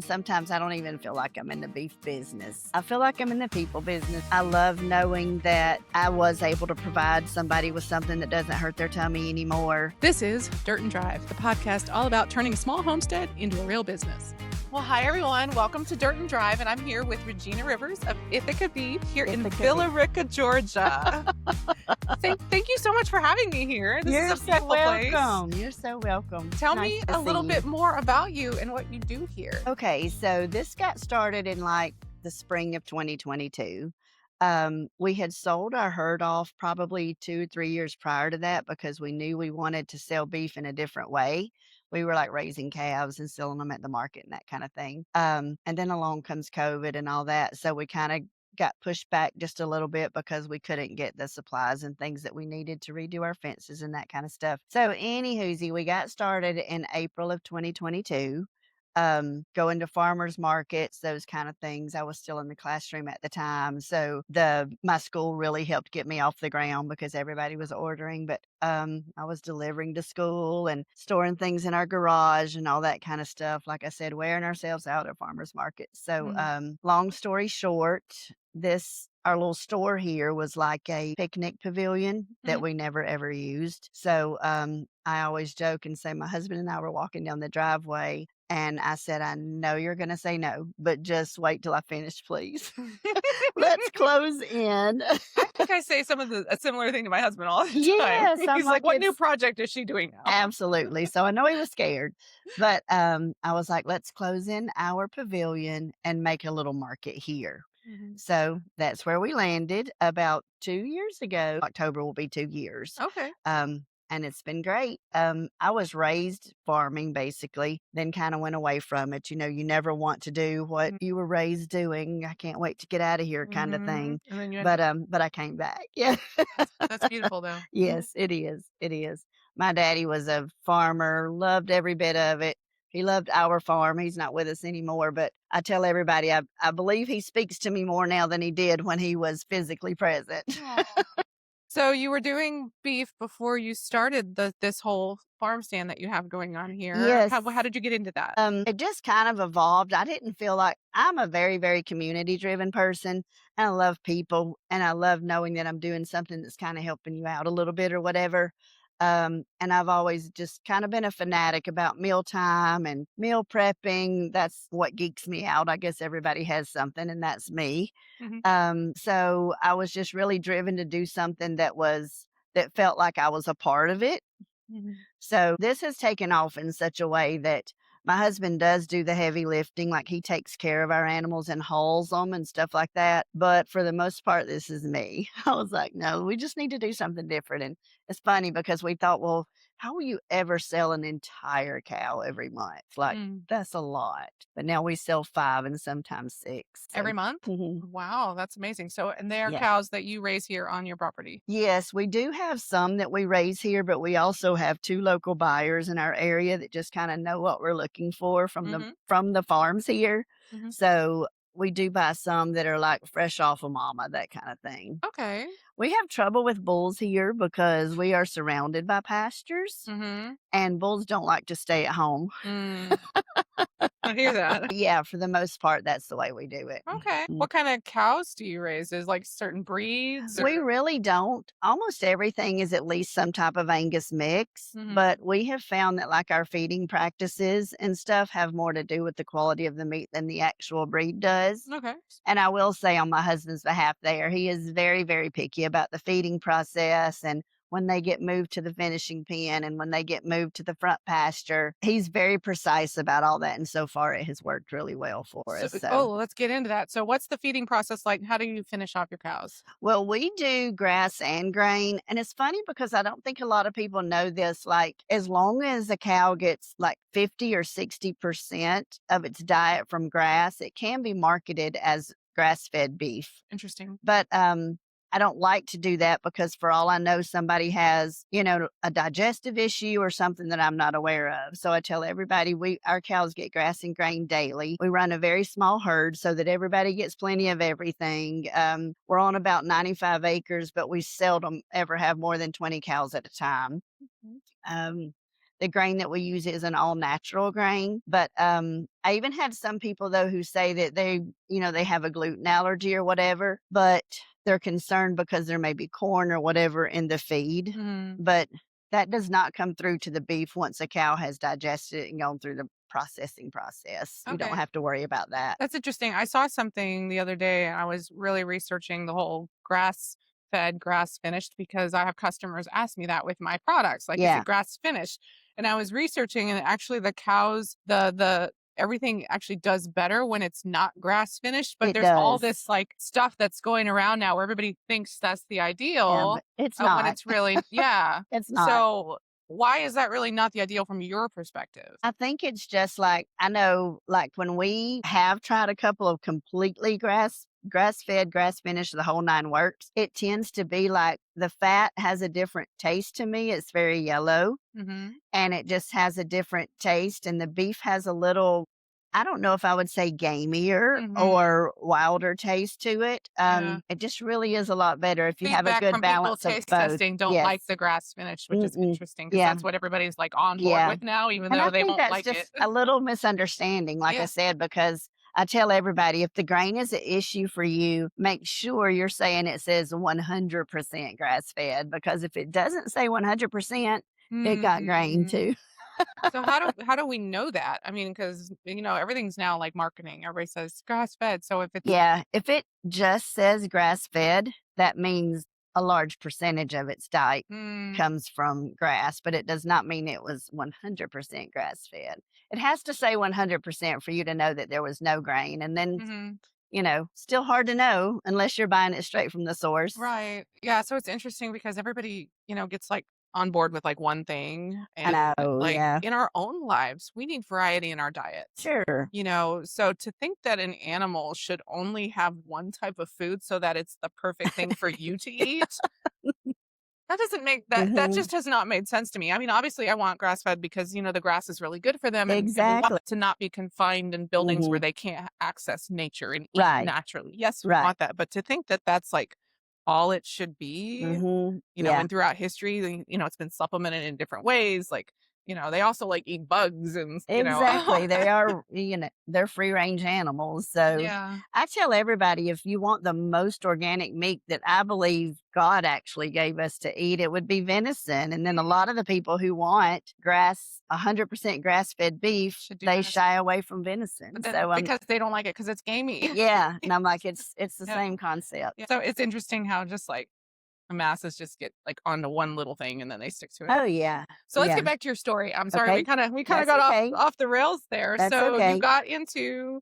Sometimes I don't even feel like I'm in the beef business. I feel like I'm in the people business. I love knowing that I was able to provide somebody with something that doesn't hurt their tummy anymore. This is Dirt and Drive, the podcast all about turning a small homestead into a real business. Well, hi, everyone. Welcome to Dirt and Drive, and I'm here with Regina Rivers of Ithica Beef here in Villa Rica, Georgia. Thank you so much for having me here. You're is a beautiful welcome. place. You're so welcome. Tell Nice me to a see little you. bit more about you and what you do here. Okay, so this got started in like the spring of 2022. We had sold our herd off probably 2 or 3 years prior to that because we knew we wanted to sell beef in a different way. We were like raising calves and selling them at the market and that kind of thing. And then along comes COVID and all that. So we kind of got pushed back just a little bit because we couldn't get the supplies and things that we needed to redo our fences and that kind of stuff. So anywhoosie, we got started in April of 2022. Going to farmers markets, those kind of things. I was still in the classroom at the time. So my school really helped get me off the ground because everybody was ordering, but I was delivering to school and storing things in our garage and all that kind of stuff. Like I said, wearing ourselves out at farmers markets. So long story short, our little store here was like a picnic pavilion that we never ever used. So I always joke and say my husband and I were walking down the driveway and I said, I know you're going to say no, but just wait till I finish, please. Let's close in. I think I say a similar thing to my husband all the time. Yes, I'm He's like, what new it's- project is she doing now? Absolutely. So I know he was scared, but I was like, let's close in our pavilion and make a little market here. So that's where we landed about 2 years ago. October will be 2 years. Okay. And it's been great. I was raised farming basically, then kind of went away from it. You know, you never want to do what you were raised doing. I can't wait to get out of here kind of thing. And then you But I came back. Yeah. That's beautiful though. Yes, it is. It is. My daddy was a farmer, loved every bit of it. He loved our farm. He's not with us anymore, but I tell everybody I believe he speaks to me more now than he did when he was physically present. So you were doing beef before you started this whole farm stand that you have going on here. Yes. How did you get into that? It just kind of evolved. I didn't feel like I'm a very, very community driven person. And I love people and I love knowing that I'm doing something that's kind of helping you out a little bit or whatever. And I've always just kind of been a fanatic about mealtime and meal prepping. That's what geeks me out. I guess everybody has something, and that's me. So I was just really driven to do something that felt like I was a part of it. So this has taken off in such a way that my husband does do the heavy lifting, like he takes care of our animals and hauls them and stuff like that. But for the most part, this is me. I was like, no, we just need to do something different. And it's funny because we thought, well, how will you ever sell an entire cow every month? Like, that's a lot. But now we sell 5 and sometimes 6. So. Every month? Mhm. Wow, that's amazing. So, and they are Yeah. cows that you raise here on your property? Yes, we do have some that we raise here, but we also have 2 local buyers in our area that just kind of know what we're looking for from the farms here. So we do buy some that are like fresh off of mama, that kind of thing. Okay. We have trouble with bulls here because we are surrounded by pastures and bulls don't like to stay at home. I hear that. Yeah, for the most part, that's the way we do it. Okay. What kind of cows do you raise? Is like certain breeds? We really don't. Almost everything is at least some type of Angus mix, but we have found that like our feeding practices and stuff have more to do with the quality of the meat than the actual breed does. Okay. And I will say on my husband's behalf there, he is very, very picky about the feeding process and when they get moved to the finishing pen and when they get moved to the front pasture. He's very precise about all that. And so far it has worked really well for us. So. Oh, let's get into that. So what's the feeding process like? How do you finish off your cows? Well, we do grass and grain. And it's funny because I don't think a lot of people know this. Like as long as a cow gets like 50 or 60% of its diet from grass, it can be marketed as grass-fed beef. Interesting. But I don't like to do that because for all I know, somebody has, a digestive issue or something that I'm not aware of. So I tell everybody our cows get grass and grain daily. We run a very small herd so that everybody gets plenty of everything. We're on about 95 acres, but we seldom ever have more than 20 cows at a time. the grain that we use is an all natural grain. But I even had some people though who say that they have a gluten allergy or whatever, but they're concerned because there may be corn or whatever in the feed. Mhm. But that does not come through to the beef once a cow has digested it and gone through the processing process. You don't Okay. have to worry about that. That's interesting. I saw something the other day and I was really researching the whole grass fed, grass finished because I have customers ask me that with my products. Like, is Yeah, it grass finished? And I was researching and actually the cows, the everything actually does better when it's not grass finished. But it there's all does. this like stuff that's going around now where everybody thinks that's the Yeah, ideal but it's when not. it's really, yeah. It's not. So why is that really not the ideal from your perspective? I think it's just like I know, like when we have tried a couple of completely grass fed, grass finished, the whole nine works, it tends to be like the fat has a different taste to me. It's very yellow Mm-hmm. and it just has a different taste. And the beef has a little, I don't know if I would say gamier Mm-hmm. or wilder taste to it. Yeah. It just really is a lot better if you have a Feedback good from people balance of taste both. testing don't Yes. like the grass finish, which is Mm-mm. interesting because Yeah. that's what everybody's like on board Yeah. with now, even And though I they think won't that's like it. just a little misunderstanding, like I Yeah. said, because I tell everybody if the grain is an issue for you, make sure you're saying it says 100% grass fed because if it doesn't say 100%, it got grain Mhm. too. So how do we know that? I mean, because everything's now like marketing. Everybody says grass fed. So if it's Yeah, if it just says grass fed, that means a large percentage of its diet mm, comes from grass, but it does not mean it was 100% grass fed. It has to say 100% for you to know that there was no grain. And then mhm. still hard to know unless you're buying it straight from the source. Right. Yeah. So it's interesting because everybody, gets like on board with like one thing. I And know, like yeah. in our own lives, we need variety in our diets. Sure. So to think that an animal should only have one type of food so that it's the perfect thing for you to eat, that doesn't make that Mhm. just has not made sense to me. I mean, obviously I want grass fed because, the grass is really good for them and we want Exactly. them to not be confined in buildings where Mhm. they can't access nature and eat Right, naturally. Yes, we right. want that. But to think that that's like all it should be, Mhm. Yeah. and throughout history, it's been supplemented in different ways. Like, they also like eat bugs and. Exactly. They are, they're free range animals. So Yeah. I tell everybody if you want the most organic meat that I believe God actually gave us to eat, it would be venison. And then a lot of the people who want 100% grass fed beef, Should do they venison. shy away from But venison. then So because they don't like it because it's gamey. yeah. And I'm like, it's the Yeah. same concept. Yeah. So it's interesting how just like the masses just get like onto one little thing and then they stick to it. Oh yeah. So let's Yeah. get back to your story. I'm sorry, we Okay. kind of That's got off okay. off the rails there. That's So you okay. got into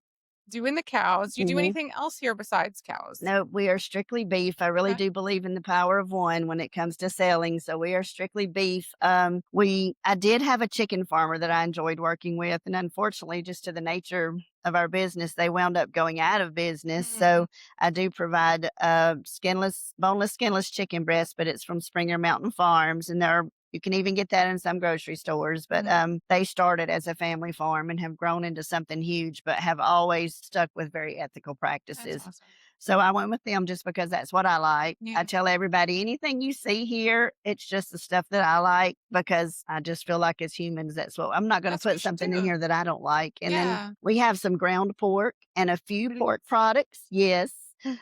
doing the cows. Do you do Mhm. anything else here besides cows? No, we are strictly beef. I really Okay. do believe in the power of one when it comes to selling. So we are strictly beef. I did have a chicken farmer that I enjoyed working with, and unfortunately, just to the nature of our business, they wound up going out of business. Mm, So I do provide boneless, skinless chicken breast, but it's from Springer Mountain Farms, and you can even get that in some grocery stores, but mhm. they started as a family farm and have grown into something huge, but have always stuck with very ethical That's practices. awesome. So I went with them just because that's what I like. I Yeah. tell everybody anything you see here, it's just the stuff that I like because I just feel like as humans, that's what I'm not going to That's what you put should something in do. here that I don't like. And then Yeah. we have some ground pork and a few Pretty pork products. Yes.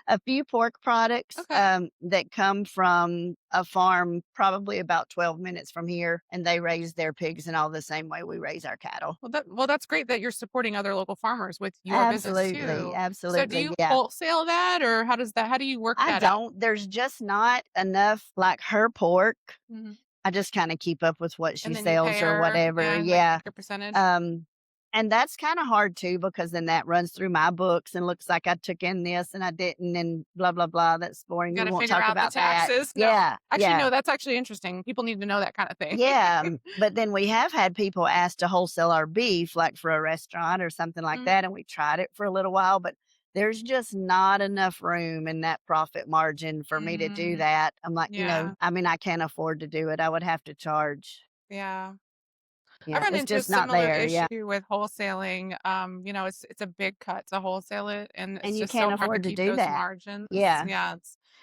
A few pork products okay. that come from a farm probably about 12 minutes from here, and they raise their pigs in all the same way we raise our cattle. Well, that's great that you're supporting other local farmers with your business Absolutely. too. So do Absolutely. you Yeah. wholesale that or how do you work I that out? don't. There's just not enough like her pork. Mhm. I just kind of keep up with what And she then you pay sells or her, whatever. yeah, like Yeah. take your percentage. Um, and that's kind of hard too because then that runs through my books and looks like I took in this and I didn't and blah blah blah. That's boring. We Gotta won't figure talk out the about that. taxes. No. Yeah. Actually, Yeah. no, that's actually interesting. People need to know that kind of thing. Yeah, but then we have had people ask to wholesale our beef, like for a restaurant or something like Mm, that, and we tried it for a little while, but there's just not enough room in that profit margin for me to do mhm. that. I'm like, Yeah, I mean, I can't afford to do it. I would have to charge. yeah. I Yeah, run it's into a just not similar there. Yeah, issue with wholesaling. It's a big cut to wholesale it, and and it's you just can't so hard to afford to keep do those that. margins. Yeah, Yeah,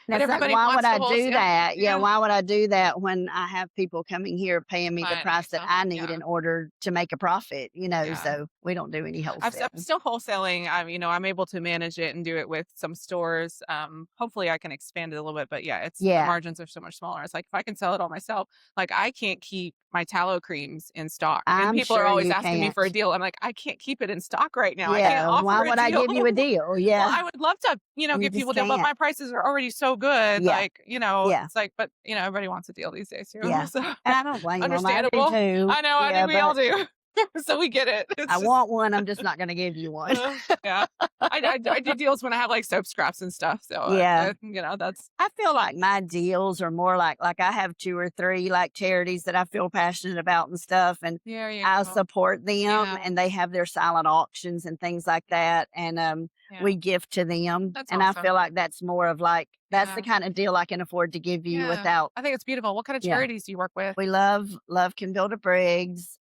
And But it's like, everybody why would wants I to do wholesale. that? Yeah, Yeah. why would I do that when I have people coming here paying me the Buying it price that yourself. I need Yeah. in order to make a profit, Yeah. so we don't do any I'm wholesaling. still wholesaling. I'm able to manage it and do it with some stores. Hopefully I can expand it a little bit, but yeah, it's the Yeah, margins are so much smaller. It's like if I can sell it all myself, like I can't keep my tallow creams in stock. And I'm people are sure always you asking me for a can't. deal. I'm like, I can't keep it in stock right now. I can't Yeah, why offer a would I deal. give you a deal? Well, Yeah, I would love to, you give people just a deal, but can't. my prices are already so good. Yeah, Like, yeah, it's like, but everybody wants a deal these days too. yeah. So And I don't blame them. I do understandable. too. I know. I Yeah, think we all but do. So we get it. I It's just want one. I'm just not going to give you one. Yeah. I do deals when I have, like, soap scraps and stuff, so, Yeah. that's I feel like my deals are more like I have 2 or 3, like, charities that I feel passionate about and stuff, and there you I go. support them, Yeah, and they have their silent auctions and things like that, and, yeah. we gift to them, That's and I feel awesome. like that's more of, like that's the Yeah, kinda deal I can afford to give you yeah. without. I think it's beautiful. What kind of Yeah. charities do you work with? We love Can Briggs.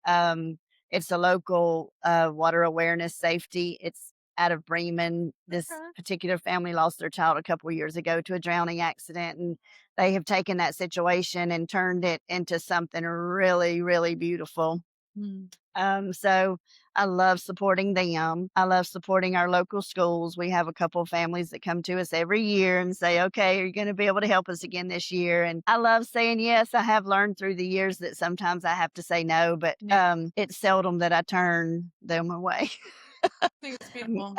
It's a local, water awareness safety. It's out of Bremen. This Okay. particular family lost their child a couple years ago to a drowning accident, and they have taken that situation and turned it into something really, really beautiful. Mm. So I love supporting them. I love supporting our local schools. We have a couple of families that come to us every year and say, okay, are you going to be able to help us again this year? And I love saying yes. I have learned through the years that sometimes I have to say no, but Yeah, it's seldom that I turn them away. I think it's beautiful.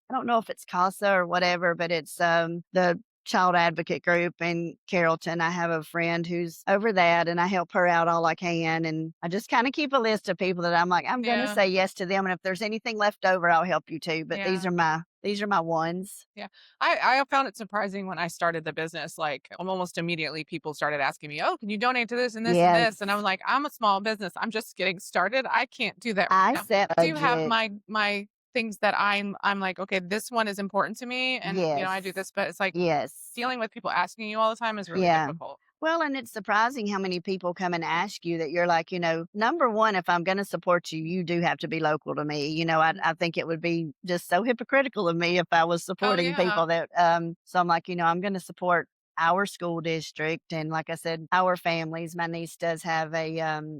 I don't know if it's CASA or whatever, but it's the child advocate group in Carrollton. I have a friend who's over that and I help her out all I can. And I just kind of keep a list of people that I'm like, I'm gonna Yeah, say yes to them. And if there's anything left over, I'll help you too. But yeah, these are my ones. yeah. I found it surprising when I started the business, like, almost immediately people started asking me, "Oh, can you donate to this and this and Yes. this?" And I'm like, "I'm a small business. I'm just getting started. I can't do that I right now." set I do have budget. my things that I'm like, "Okay, this one is important to me," and, I do Yes. this, but it's like Yes. dealing with people asking you all the time is really Yeah. difficult. Well, and it's surprising how many people come and ask you that you're like, number one, if I'm going to support you, you do have to be local to me. I think it would be just so hypocritical of me if I was Oh, supporting yeah. people so I'm like, I'm going to support our school district. And like I said, our families. My niece does have a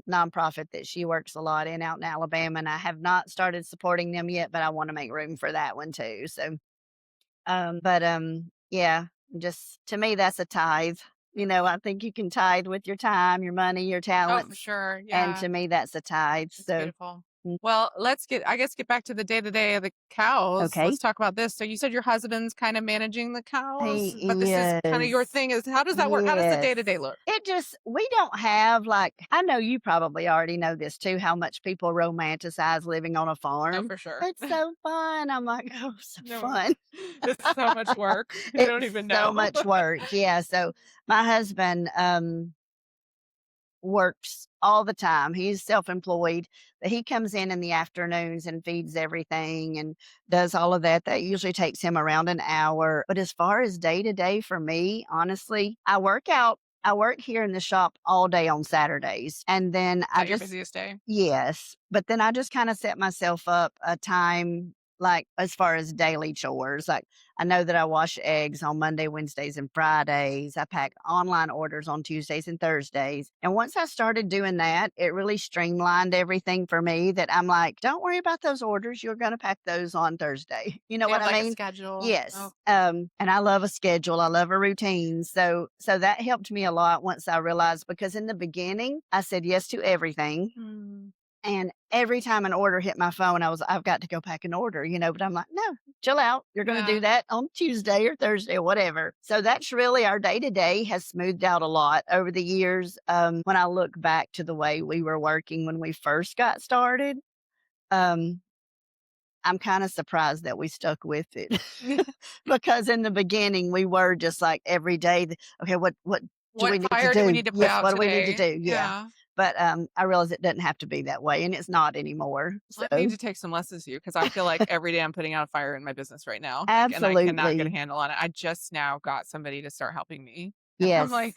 nonprofit that she works a lot in out in Alabama. And I have not started supporting them yet, but I want to make room for that one too. So, yeah, just to me, that's a tithe. I think you can tithe with your time, your money, your Oh, for talents, sure, and yeah. to me, that's a tithe. It's So, beautiful. mm, Well, get back to the day-to-day of the cows. okay, Let's talk about this. So you said your husband's kind of managing the cows, but he this is kind of your is. thing. Is How does that work? How does the Yes. day-to-day look? We don't have like, I know you probably already know this too, how much people romanticize living on a Oh, farm. for sure. It's so fun. I'm like, oh, so No, fun. it's so much work. You don't It's even so know. much work. Yeah. So my husband, works all the time. He's self-employed, but he comes in the afternoons and feeds everything and does all of that. That usually takes him around an hour. But as far as day to day for me, honestly, I work here in the shop all day on Saturdays. And then Is that your busiest day? yes, but then I just kinda set myself up a time, like, as far as daily chores, like, I know that I wash eggs on Monday, Wednesdays, and Fridays. I pack online orders on Tuesdays and Thursdays, and once I started doing that, it really streamlined everything for me that I'm like, "Don't worry about those orders, you're gonna pack those on Thursday." You know Do you what have I like a mean? schedule? Oh, Yes, and I love a schedule, I love a routine, so that helped me a lot once I realized because in the beginning, I said yes to everything, mm, and every time an order hit my phone, I've got to go pack an order, but I'm like, "No, chill out. You're gonna do yeah. that on Tuesday or Thursday or whatever." So that's really our day to day has smoothed out a lot over the years. When I look back to the way we were working when we first got started, um, I'm kinda surprised that we stuck with it. Because in the beginning, we were just like every day, "Okay, what do we What need to fire do we do? need to put Yes, out what do we need to today? do?" Yeah. Yeah. But, I realize it doesn't have to be that way, and it's not anymore. I need So to take some lessons from you because I feel like every day I'm putting out a fire in my business right now, like, and I cannot get a absolutely. handle on it. I just now got somebody to start helping me, and I'm Yes. like,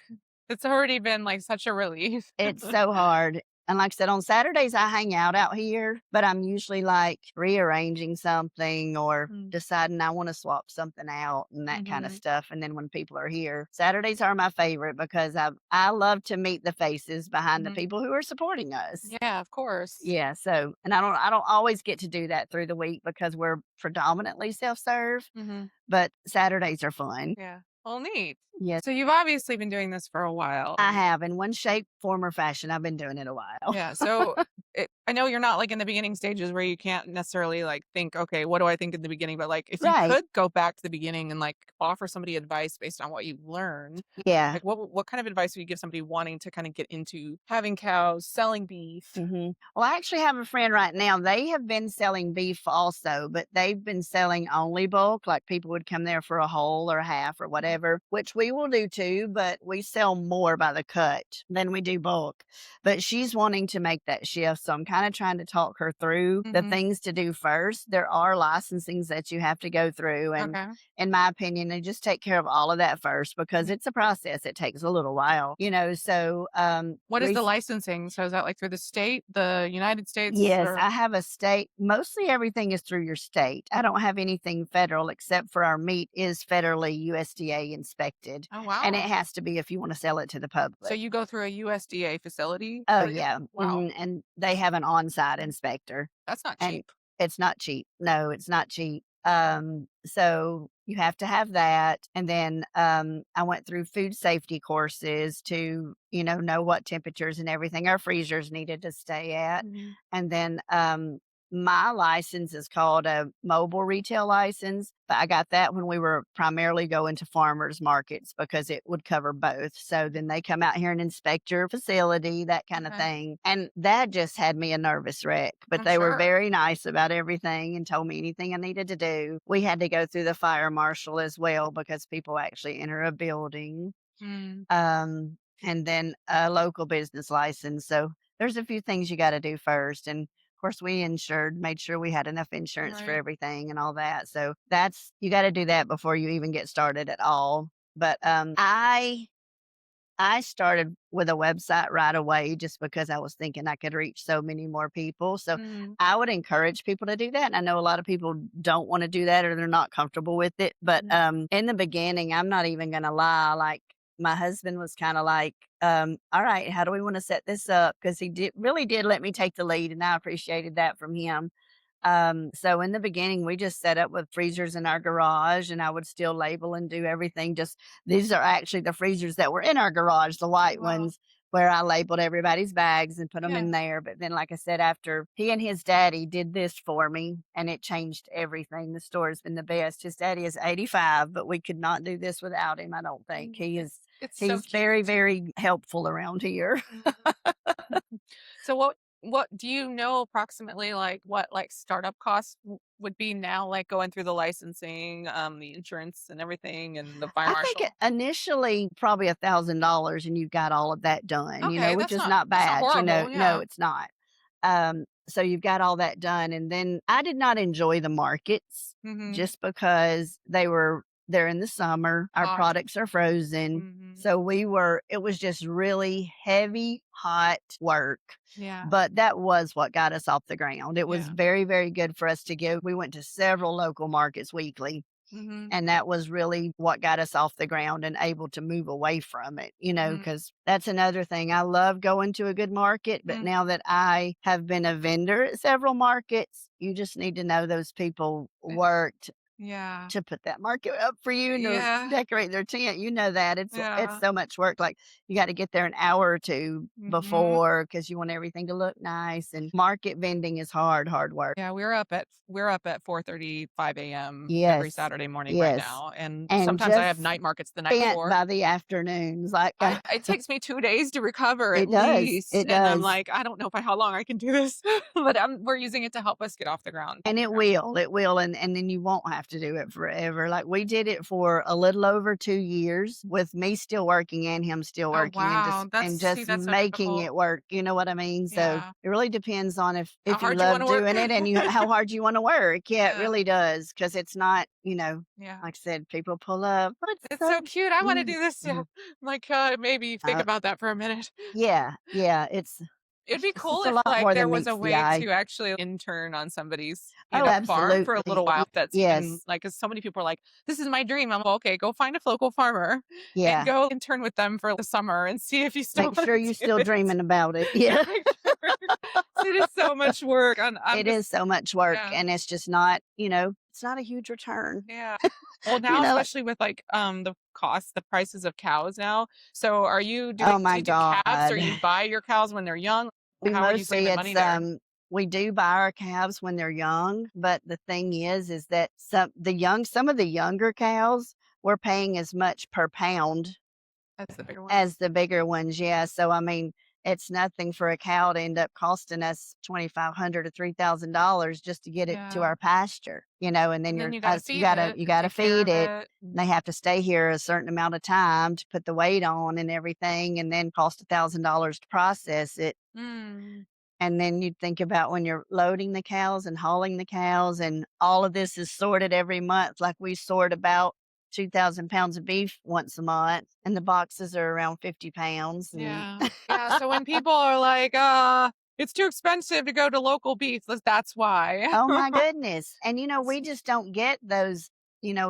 it's already been, like, such a relief. It's so hard. And like I said, on Saturdays, I hang out here, but I'm usually like rearranging something or Mm. deciding I want to swap something out and that kind of Mhm. stuff. And then when people are here, Saturdays are my favorite because I love to meet the faces behind the Mhm. people who are supporting us. Yeah, of course. Yeah, so and I don't always get to do that through the week because we're predominantly self-serve, Mhm. but Saturdays are fun. Yeah. Well, neat. Yes, So you've obviously been doing this for a while. I have in one shape, form, or fashion. I've been doing it a while. Yeah. So I know you're not like in the beginning stages where you can't necessarily like think, okay, what do I think in the beginning? But like if you Right. could go back to the beginning and like offer somebody advice based on what you learned, Yeah. like what kind of advice would you give somebody wanting to kind of get into having cows, selling beef? Well, I actually have a friend right now. They have been selling beef also, but they've been selling only bulk. Like people would come there for a whole or a half or Mhm. whatever, which we will do too, but we sell more by the cut than we do bulk. But she's wanting to make that shift. So I'm kind of trying to talk her through the Mhm. things to do first. There are licensings that you have to go through. And Okay. in my opinion, they just take care of all of that first because Mhm. it's a process. It takes a little while, you know. So, What is the licensing? So is that like through the state, the United States, yes, or I have a state mostly everything is through your state. I don't have anything federal except for our meat is federally USDA inspected, oh and it wow. has to be if you wanna sell it to the So public. you go through a USDA facility? Oh, That is yeah, wow. and they have an on-site inspector, That's not and cheap. it's not cheap. No, it's not cheap. So you have to have that, and then, I went through food safety courses to, know what temperatures and everything our freezers needed to stay at, Mhm. and then, my license is called a mobile retail license, but I got that when we were primarily going to farmers markets because it would cover both. So then they come out here and inspect your facility, that kind of Okay. thing. And that just had me a nervous wreck, but I'm they were sure. very nice about everything and told me anything I needed to do. We had to go through the fire marshal as well because people actually enter a building. Mm, And then a local business license. So there's a few things you got to do first. And of course, we made sure we had enough insurance for right. everything and all that. So you got to do that before you even get started at all. But I started with a website right away just because I was thinking I could reach so many more people. So Mhm. I would encourage people to do that. And I know a lot of people don't want to do that or they're not comfortable with it. But Mhm. in the beginning, I'm not even going to lie. Like my husband was kind of like, all right, how do we want to set this up? Because he did let me take the lead and I appreciated that from him. So in the beginning, we just set up with freezers in our garage and I would still label and do everything. Just these are actually the freezers that were in our garage, the Oh, white wow. ones where I labeled everybody's bags and put them Yeah. in there. But then, like I said, after he and his daddy did this for me and it changed everything. The store has been the best. His daddy is 85, but we could not do this without him. I don't think Mm, it's so he's very, cute. very helpful around here. So what do you know approximately like what like startup costs would be now, like going through the licensing, the insurance and everything and the fire I think marshal? initially probably $1,000 and you've got all of that done, Okay, which is not that's not bad, horrible. no, Yeah. it's not. So you've got all that done, and then I did not enjoy the markets Mhm. just because they're in the summer, our Hot. products are frozen, Mhm. so it was just really heavy, hot work, Yeah. but that was what got us off the ground. It was Yeah. very, very good for us to go. We went to several local markets weekly Mhm. and that was really what got us off the ground and able to move away from it, Mhm. because that's another thing. I love going to a good market, but Mm. now that I have been a vendor at several markets, you just need to know those people Eh, worked yeah. to put that market up for you and to Yeah. decorate their tent. You know that. It's Yeah. so much work. Like you got to get there an hour or two Mhm. before because you want everything to look nice. And market vending is hard, hard work. Yeah, we're up at 4:35 AM every Yes. Saturday morning right Yes. now, and And sometimes I just have night markets the night spent before. by the afternoons, like, It takes me 2 days to recover at it does, least, it and I'm does, like, "I don't know if how long I can do this," but, we're using it to help us get off the ground. and it will, and then you won't have to do it forever. Like, we did it for a little over 2 years with me still working and him still Oh, working and wow, just that's so making difficult. it work, you know what I mean? So, Yeah. it really depends on How if you hard you love wanna work. doing it and how hard you wanna work. Yeah, it Yeah, really does because it's not, yeah. like I said, people pull up, "What's It's up?" so cute, I wanna Mhm, do this too. mhm. Like, maybe think Uh, about that for a minute. yeah, yeah, it's It'd be cool It's a if, lot like, more there than was meets a the way eye. to actually intern on somebody's, Oh, farm for a absolutely. little while. That's even Yes. like, 'cause so many people are like, "This is my dream." I'm like, "Okay, go find a local farmer and Yeah. go intern with them for the summer and see if you still Make wanna sure you're do still it." dreaming about it. Yeah, Yeah. make sure. It is so much work, and I'm It just is so much work, yeah, and it's just not, it's not a huge return. yeah. Well, You now, know, like, especially with, like, the prices of cows now. So are you oh do my you do calves, or God. you buy your cows when they're young? We How are you mostly saving money there? we do buy our calves when they're young, but the thing is that some of the younger cows, we're paying as much per pound That's the bigger one. as the bigger ones, yeah, so, I mean, it's nothing for a cow to end up costing us $2,500 to $3,000 just to get it to Yeah. our pasture, and then And then you're you gotta you feed gotta it you and gotta take care feed of it. it. They have to stay here a certain amount of time to put the weight on and everything, and then cost $1,000 to process it. Mm. And then you'd think about when you're loading the cows and hauling the cows, and all of this is sorted every month. Like we sort about 2,000 pounds of beef once a month, and the boxes are around 50 pounds. And Yeah. Yeah, so when people are like, it's too expensive to go to local beef," that's why. oh my goodness. And we just don't get those.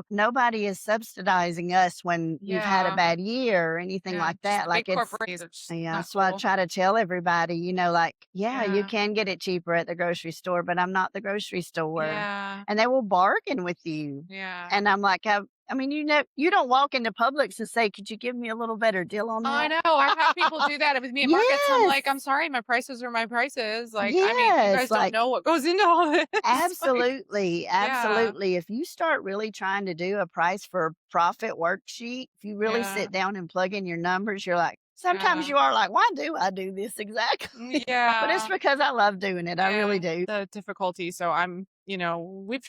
Nobody is subsidizing us when you've had a Yeah. bad year or anything Yeah, like just that. the Like big it's, corporations are just yeah, not so I cool. try to tell everybody, like, yeah, you Yeah. can get it cheaper at the grocery store, but I'm not the grocery store. Yeah. And they will bargain with you. Yeah. And I'm like, I mean, you don't walk into Publix and say, could you give me a little better deal on I that? know, I've had people do that with me at markets. I'm Yes. like, "I'm sorry, my prices are my prices." Like, I mean, you Yes. guys don't Like, know what goes into all this. Like absolutely, yeah. absolutely. If you start really trying to do a price for profit worksheet, if you really Yeah. sit down and plug in your numbers, you're like, sometimes Yeah. you are like, why do I do this exactly? But it's Yeah. because I love doing it. I really Yeah, do. the difficulty. So we've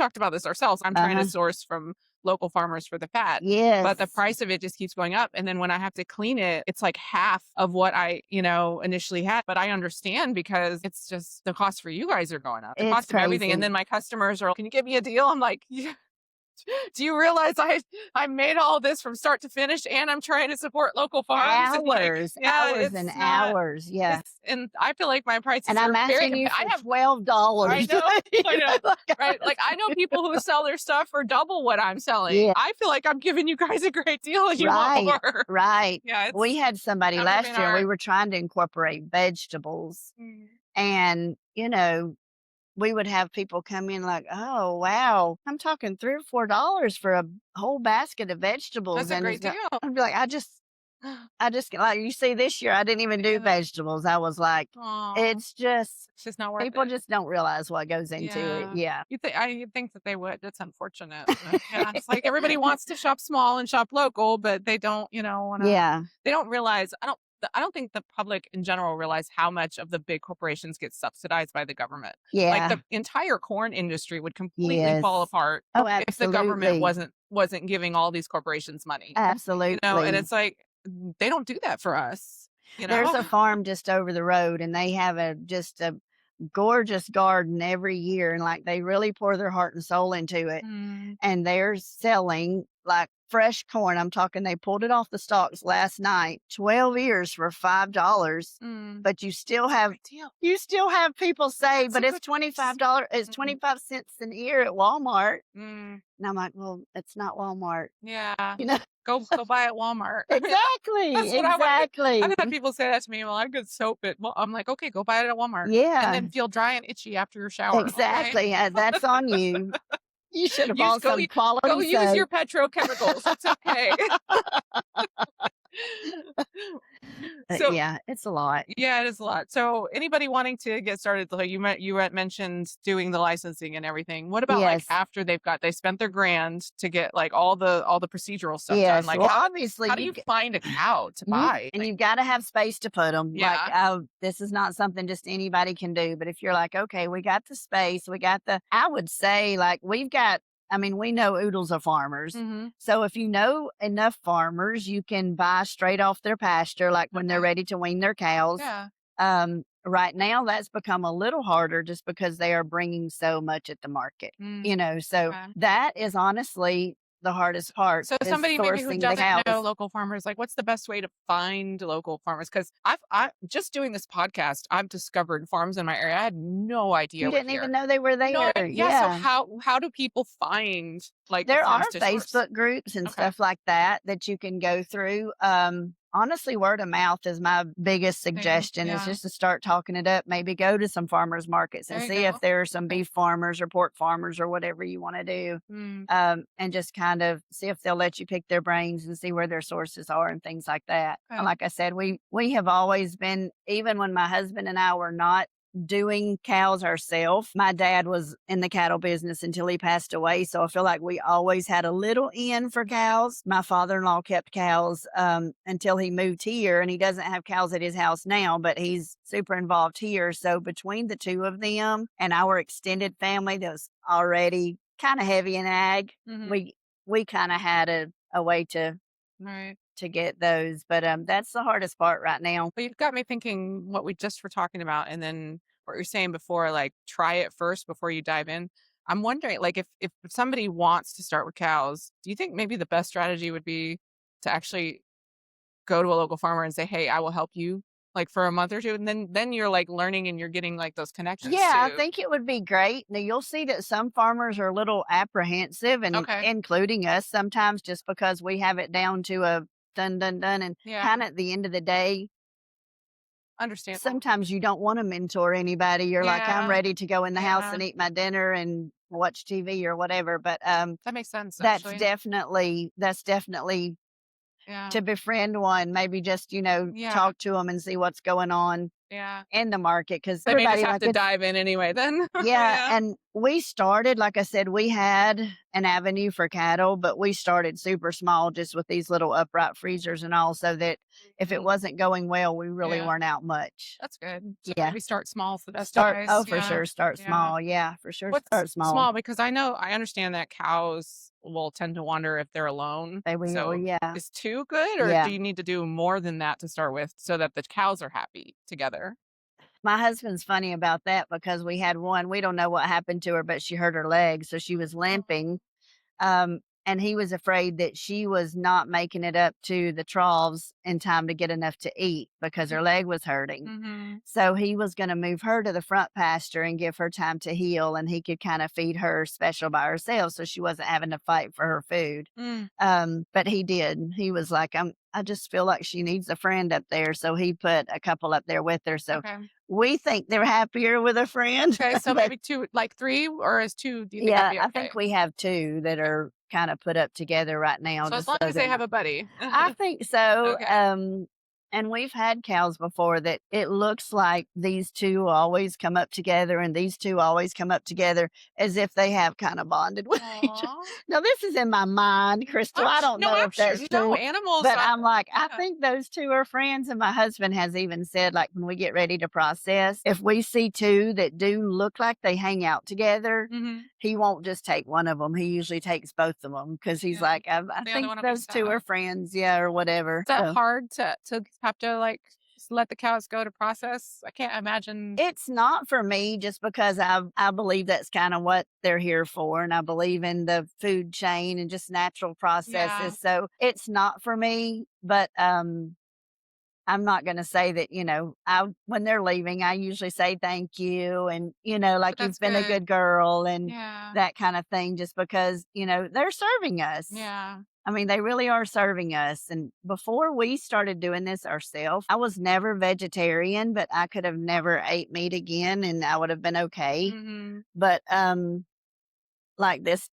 talked about this ourselves. I'm trying to Uh-huh. source from local farmers for the fat, but the Yes, price of it just keeps going up. And then when I have to clean it, it's like half of what I, initially had. But I understand because it's just the cost for you guys are going up, the it's cost of everything. And crazy. then my customers are, can you give me a deal? I'm like, yeah. Do you realize I made all this from start to finish and I'm trying to support local farms and like, Hours, yeah, hours and it's not hours. Yeah. it's and I feel like my And prices I'm are very asking you I for have I $12. know, I know, Like, right? Like, I know people who sell their stuff for double what I'm selling. yeah. I feel like I'm giving you guys a great deal and you want Right, more. right. Yeah, We it's had somebody aggravating last year, we hard. were trying to incorporate vegetables, Mm. and, we would have people come in like, "Oh, wow. I'm talking 3 or $4 for a whole basket of vegetables," That's a and great deal. I'd be like, I just like, you see, this year, I didn't even do Yeah. vegetables. I was like, Aw, it's just it's just not worth people it. just don't realize what goes into it. Yeah. Yeah. You'd think that they would. That's unfortunate. But, yeah, it's like everybody wants to shop small and shop local, but they don't, wanna Yeah. they don't realize I don't think the public in general realize how much of the big corporations get subsidized by the government. Like Yeah. the entire corn industry would completely fall Yes. apart Oh, if the government absolutely. wasn't giving all these corporations money. And Absolutely. it's like they don't do that for us, you There's know? a farm just over the road, and they have just a gorgeous garden every year, and, like, they really pour their heart and soul into it, Mm, and they're selling, like, fresh corn. I'm talking they pulled it off the stalks last night, 12 ears for $5, mm. but you still That's a have great deal. people say, That's a "But it's good price. $25 it's Mhm. 25 cents an ear at Walmart." Mm, And I'm like, "Well, it's not Walmart." yeah. You know? Go buy at Walmart. Exactly, That's what I want. I've exactly. had people say that to me. Well, I could soap it. Well, I'm like, okay, go buy it at Walmart, and Yeah. then feel dry and itchy after your shower. Okay, Exactly, that's on you. You should have use bought go some u- go quality use your soap. petrochemicals. It's okay. So Yeah, it's a lot. yeah, it is a lot. So anybody wanting to get started, like you mentioned doing the licensing and everything. What about like Yes, after they spent their grand to get like all the procedural stuff done? yes. Like Well, obviously, how do you find a cow to buy? and Like you've gotta have space to put them. Like, yeah. this is not something just anybody can do, but if you're like, "Okay, we got the space, we got the" I would say, like, I mean, we know oodles of farmers. Mhm. So if you know enough farmers, you can buy straight off their pasture, like, when they're Okay. ready to wean their cows. Yeah. Right now, that's become a little harder just because they are bringing so much at the market, Mm, so okay. that is honestly the hardest part So is somebody maybe who sourcing the doesn't know cows. local farmers, like what's the best way to find local farmers? Because I just doing this podcast, I've discovered farms in my area. I had no You idea were didn't even here. know they were No, there. yeah. So Yeah. how do people find like the There are farms to source? Facebook groups and Okay, stuff like that that you can go through. Honestly, word of mouth is my biggest same. suggestion is Yeah, just to start talking it up. Maybe go to some farmers markets and there you see if go. there are some Okay. beef farmers or pork farmers or whatever you want to do. Mm, And just kind of see if they'll let you pick their brains and see where their sources are and things like that. And okay. like I said, we have always been, even when my husband and I were not doing cows ourselves. My dad was in the cattle business until he passed away. So I feel like we always had a little in for cows. My father in law kept cows until he moved here, and he doesn't have cows at his house now, but he's super involved here. So between the two of them and our extended family that was already kind of heavy in ag, Mm-hmm. we kind of had a way Right. to get those. But that's the hardest part right now. But you've got me thinking what we just were talking about, and then what you're saying before, like try it first before you dive in. I'm wondering, like, if somebody wants to start with cows, do you think maybe the best strategy would be to actually go to a local farmer and say, "Hey, I will help you," like for a month or two, and then you're like learning and you're getting like those connections Yeah, I too. think it would be great. Now, you'll see that some farmers are a little apprehensive, and Okay. including us sometimes, just because we have it down to a done, done, done. And Yeah. kind of at the end of the day, Understandable. sometimes you don't want to mentor anybody. You're like, I'm Yeah. ready to go in the house Yeah. and eat my dinner and watch TV or whatever. But That makes sense, that's actually. definitely Yeah. to befriend one. Maybe just Yeah. talk to them and see what's going on Yeah. in the market because They may just everybody have like to it's. dive in anyway then. Yeah, Yeah. and we started, like I said, we had an avenue for cattle, but we started super small just with these little upright freezers and all, so that if it Mm, wasn't going well, we really yeah. weren't out much. That's good. So Yeah. maybe start small is the best Start advice. oh, for Yeah. sure, start Yeah. small. Yeah, for sure, What's start small. small? Because I understand that cows will tend to wander if they're alone. They will, So yeah. is 2 good, or do Yeah. you need to do more than that to start with so that the cows are happy together? My husband's funny about that because we had one, we don't know what happened to her, but she hurt her leg, so she was limping. And he was afraid that she was not making it up to the troughs in time to get enough to eat because her leg was hurting. Mm-hmm. So he was going to move her to the front pasture and give her time to heal, and he could kind of feed her special by herself so she wasn't having to fight for her food. Mm, But he did. He was like, I just feel like she needs a friend up there. So he put a couple up there with her. So okay. we think they're happier with a friend. Okay, so But maybe 2, like 3, or is 2, do you think that'd yeah, be I okay? think we have two that Okay. are kind of put up together right now, So as just long so as they they're have not. a buddy. I think so. Okay. And we've had cows before that it looks like these two always come up together and these two always come up together as if they have kind of bonded with each other. Aw. Now, this is in my mind, Crystal. I don't know I'm if sure that's no, true, animals, but I'm like, I yeah. think those two are friends. And my husband has even said, like, when we get ready to process, if we see two that do look like they hang out together, Mhm. he won't just take one of them. He usually takes both of them because he's Yeah. like, I The other think one will be those two sad. are friends, yeah, or whatever. Is that So hard to have to, like, let the cows go to process? I can't imagine. it's not for me just because I believe that's kind of what they're here for, and I believe in the food chain and just natural Yeah, processes. So it's not for me, but I'm not going to say that, I when they're leaving, I usually say thank you and, but like that's you've been a good. good girl and Yeah, that kind of thing, just because, they're serving us. yeah, I mean, they really are serving us. And before we started doing this ourselves, I was never vegetarian, but I could have never ate meat again and I would have been okay. mhm, But like this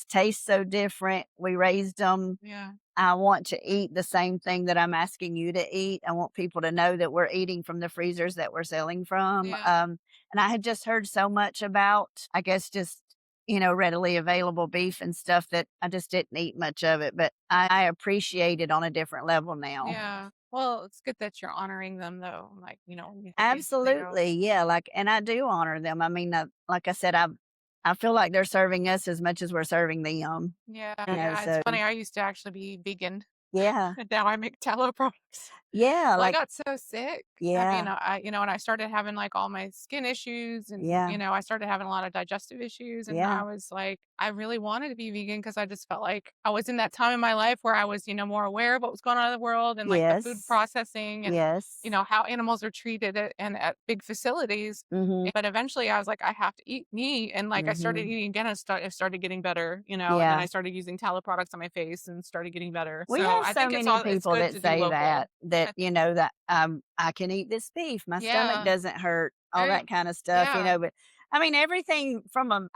tastes so different. We raised them. yeah, I want to eat the same thing that I'm asking you to eat. I want people to know that we're eating from the freezers that we're selling from. yeah, And I had just heard so much about, I guess, just, readily available beef and stuff that I just didn't eat much of it. But I appreciate it on a different level now. yeah. Well, it's good that you're honoring them though, like, they go. Absolutely. Yeah. Like, and I do honor them. I mean, like I said, I feel like they're serving us as much as we're serving them. Yeah, yeah, it's So funny, I used to actually be vegan, yeah. and now I make tallow products. Yeah. Well, I Like, got so sick. I mean, yeah. and I started having, like, all my skin issues and, Yeah. I started having a lot of digestive issues, and I Yeah. was like I really wanted to be vegan because I just felt like I was in that time in my life where I was, more aware of what was going on in the world and like the food Yes. processing and, Yes. how animals are treated at big facilities. Mhm. But eventually I was like, I have to eat meat. And like I started Mhm. eating again. I started getting better, and then Yeah. I started using tallow products on my face and started getting better. We So have I so think many it's people good that to do say local. that, I, that, I can eat this beef, my stomach yeah. doesn't hurt, all Right. that kind of stuff, Yeah. but I mean, everything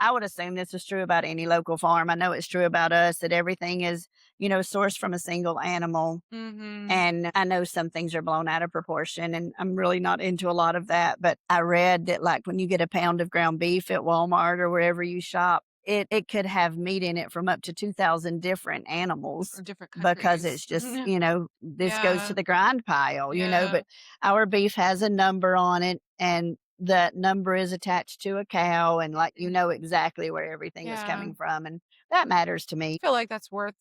I would assume this is true about any local farm. I know it's true about us that everything is, sourced from a single animal. Mm-hmm. And I know some things are blown out of proportion, and I'm really not into a lot of that. But I read that, like, when you get a pound of ground beef at Walmart or wherever you shop, it could have meat in it from up to 2,000 different animals Or different because countries. it's just, this goes to Yeah. the grind pile. Yeah. But our beef has a number on it, and that number is attached to a cow, and like, exactly where everything is Yeah. coming from. And that matters to me. Feel like that's worth,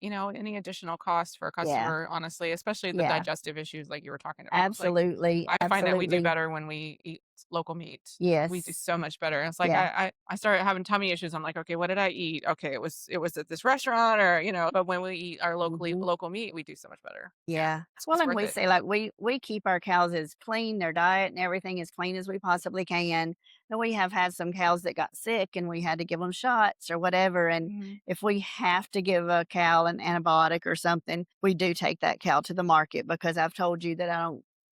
any additional cost for a Yeah. customer, honestly, especially the Yeah. digestive issues like you were talking about. It's like Absolutely. I find that we do Absolutely. better when we eat local meat. We do Yes. so much better. And it's like Yeah. I started having tummy issues. I'm like, okay, what did I eat? Okay, it was at this restaurant or, but when we eat our Mhm. local meat, we do so much better. Yeah. Yeah. Well, It's and worth we it. say, like, we keep our cows as clean, their diet and everything as clean as we possibly can. And we have had some cows that got sick and we had to give them shots or whatever. And Mhm. if we have to give a cow an antibiotic or something, we do take that cow to the market because I've told you that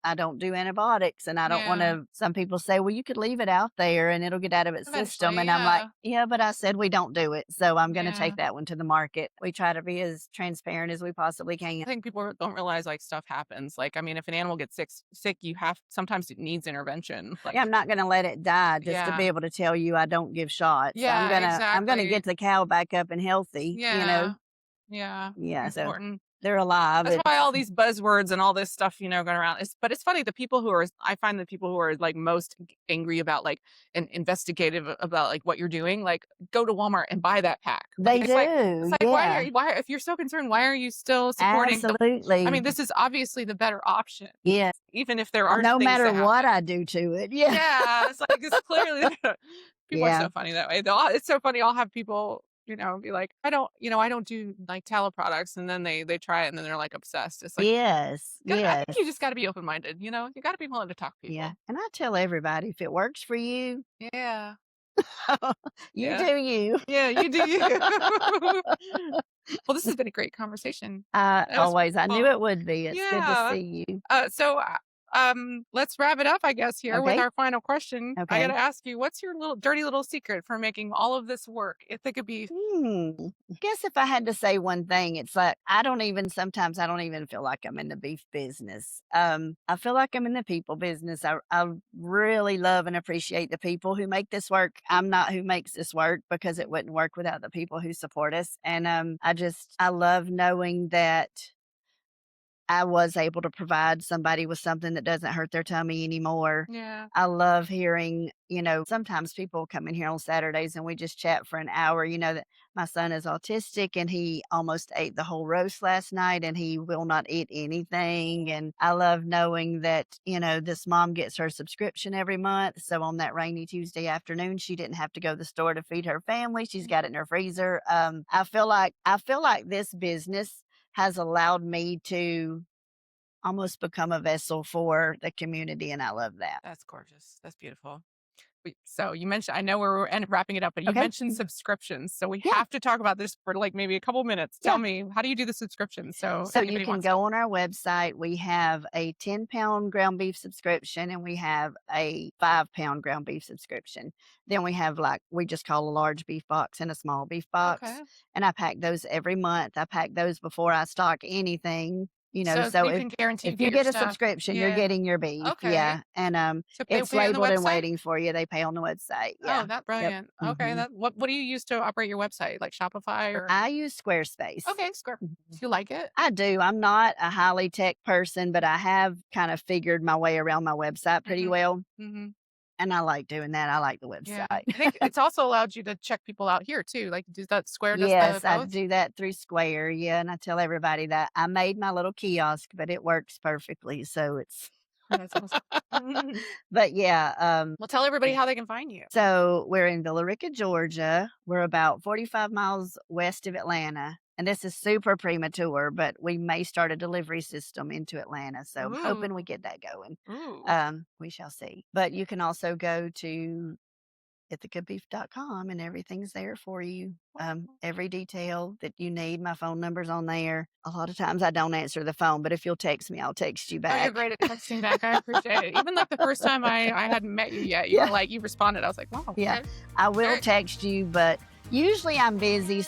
I don't do antibiotics, and I don't want Yeah. to. Some people say, well, you could leave it out there and it'll get out of its system. Eventually, And I'm like, yeah. yeah, but I said we don't do it. So I'm going to Yeah. take that one to the market. We try to be as transparent as we possibly can. I think people don't realize like stuff happens. Like, I mean, if an animal gets sick, you have sometimes it needs intervention. Yeah, Like, I'm not gonna let it die just to be yeah, able to tell you I don't give shots. yeah, I'm gonna exactly. get the cow back up and healthy. Yeah, yeah, Yeah, so important. they're alive. That's why It's all these buzzwords and all this stuff, going around. But it's funny, I find the people who are like most angry about like and investigative about like what you're doing, like go to Walmart and buy that pack. Like they it's do, like yeah. why if you're so concerned, why are you still supporting I Absolutely. mean, this is obviously the better option, Yes. even if there are No things matter that what happen. I do to it. Yeah. Yeah, it's like it's clearly people are Yeah. so funny that way. It's so funny. I'll have people, be like, I don't do like tallow products, and then they try it, and then they're like obsessed. It's like Yes. I think Yes. you just got to be open minded. You got to be willing to talk to Yeah. people. And I tell everybody, if it works for you, Yeah, you yeah, do you. yeah. You do you. Well, this has been a great conversation. It was I knew fun. it would be. It's good to Yeah. see you. Let's wrap it up, I guess, here with Okay. our final question. I got Okay. to ask you, what's your little dirty little secret for making all of this work? Ithaca Beef. Hmm. Guess if I had to say one thing, it's like sometimes I don't even feel like I'm in the beef business. I feel like I'm in the people business. I really love and appreciate the people who make this work. I'm not who makes this work because it wouldn't work without the people who support us. And I love knowing that I was able to provide somebody with something that doesn't hurt their tummy anymore. Yeah. I love hearing, sometimes people come in here on Saturdays and we just chat for an hour. You know that my son is autistic and he almost ate the whole roast last night and he will not eat anything. And I love knowing that, this mom gets her subscription every month. So on that rainy Tuesday afternoon, she didn't have to go to the store to feed her family. She's got it in her freezer. I feel like this business has allowed me to almost become a vessel for the community, and I love that. That's gorgeous. That's beautiful. So you mentioned, I know we're wrapping it up, but you Okay. mentioned subscriptions. So we Yeah, have to talk about this for like maybe a couple minutes. Tell yeah. me, how do you do the subscription? So if So you anybody can wants to. go on our website. We have a 10-pound ground beef subscription and we have a 5-pound ground beef subscription. Then we have, like, we just call a large beef box and a small beef box. Okay. And I pack those every month. I pack those before I stock anything. So So you if can guarantee to if get you your get a stuff. subscription, you're Yeah. getting your beef. Okay. Yeah. And So they it's pay on the labeled and website. waiting for you. They pay on the website. Oh, Yeah. that's Yep. brilliant. Okay. hmm What do you use to operate your website? Like Shopify or? I use Squarespace. Okay. Square. Mhm. Do you like it? I do. I'm not a highly tech person, but I have kind of figured my way around my website pretty Mm-hmm. well. Mm-hmm. And I like doing that. I like the Yeah. website. I think it's also allowed you to check people out here too. Like, does that Square does the Yes, I both? do that through Square. Yeah. And I tell everybody that I made my little kiosk, but it works perfectly. So it's That's awesome. But yeah, Well, tell everybody how they can find you. so we're in Villa Rica, Georgia. We're about 45 miles west of Atlanta. And this is super premature, but we may start a delivery system into Atlanta. So I'm hoping we Ooh. get that going. Ooh. We shall see. But you can also go to ithicabeef.com and everything's there for you. Every detail that you need. My phone number's on there. A lot of times I don't answer the phone, but if you'll text me, I'll text you Oh, you're back. great at texting back. I appreciate it. Even like the first time I hadn't met you yet, you Yeah. were like, you responded. I was like, wow. Yeah, Okay. I will Alright. text you, but usually I'm busy,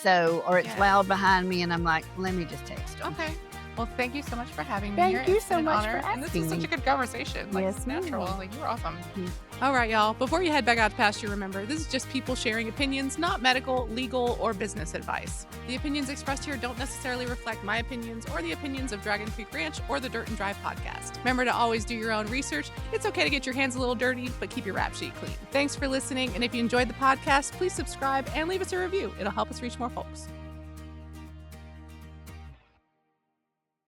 or it's Yeah. loud behind me, and I'm like, let me just text them. Okay. Well, thank you so much for having me Thank here. you It's so been an much for honor. And this asking is such me. a good conversation. Like, Yes, it's natural. ma'am. Like, you were awesome. Mm. All right, y'all. Before you head back out to pasture, remember, this is just people sharing opinions, not medical, legal, or business advice. The opinions expressed here don't necessarily reflect my opinions or the opinions of Dragon Creek Ranch or the Dirt and Drive podcast. Remember to always do your own research. It's okay to get your hands a little dirty, but keep your rap sheet clean. Thanks for listening. And if you enjoyed the podcast, please subscribe and leave us a review. It'll help us reach more folks.